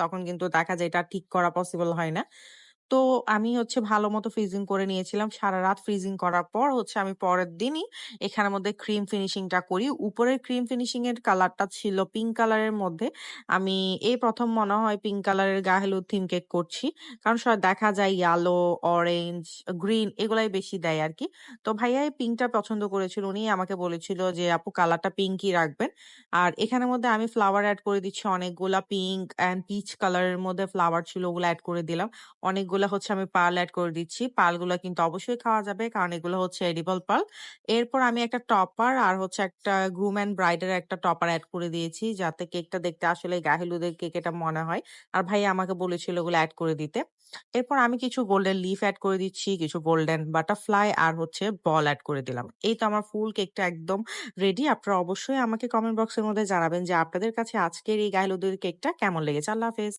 তখন কিন্তু দেখা যায় এটা ঠিক করা পসিবল হয় না। তো আমি হচ্ছে ভালোমতো ফ্রিজিং করে নিয়েছিলাম। সারারাত ফ্রিজিং করার পর হচ্ছে আমি পরের দিনই এখানের মধ্যে ক্রিম ফিনিশিং টা করি। উপরের ক্রিম ফিনিশিং এর কালারটা ছিল পিঙ্ক কালারের মধ্যে। আমি এই ১ম মনে হয় পিঙ্ক কালারের গায়ে হলুদ থিম কেক করছি। কারণ দেখা যায় ইয়েলো, অরেঞ্জ, গ্রিন এগুলাই বেশি দেয় আরকি। তো ভাইয়া এই পিঙ্কটা পছন্দ করেছিল। উনি আমাকে বলেছিল যে, "আপু কালারটা পিঙ্কই রাখবেন।" আর এখানের মধ্যে আমি ফ্লাওয়ার এড করে দিচ্ছি অনেকগুলা পিঙ্ক অ্যান্ড পিচ কালারের মধ্যে ফ্লাওয়ার ছিল ওগুলা এড করে দিলাম। অনেকগুলা হচ্ছে আমি পার্ল এড করে দিচ্ছি। পার্লগুলা কিন্তু অবশ্যই খাওয়া যাবে। কারণ এগুলো হচ্ছে এডিবল পার্ল। এরপর আমি একটা টপার আর হচ্ছে একটা গ্রুম অ্যান্ড ব্রাইড এর একটা টপার এড করে দিয়েছি। যাতে কেকটা দেখতে আসলে গায়ে হলুদের কেক এটা মনে হয়। আর ভাইয়া আমাকে বলেছিল ওগুলো এড করে দিতে। এরপর আমি কিছু গোল্ডেন লিফ এড করে দিচ্ছি, কিছু গোল্ডেন বাটারফ্লাই আর হচ্ছে বল এড করে দিলাম। এই তো আমার ফুল কেকটা একদম রেডি। আপনারা অবশ্যই আমাকে কমেন্ট বক্সের মধ্যে জানাবেন যে আপনাদের কাছে আজকের এই গায়ে হলুদের কেকটা কেমন লেগেছে। আল্লাহ হাফেজ।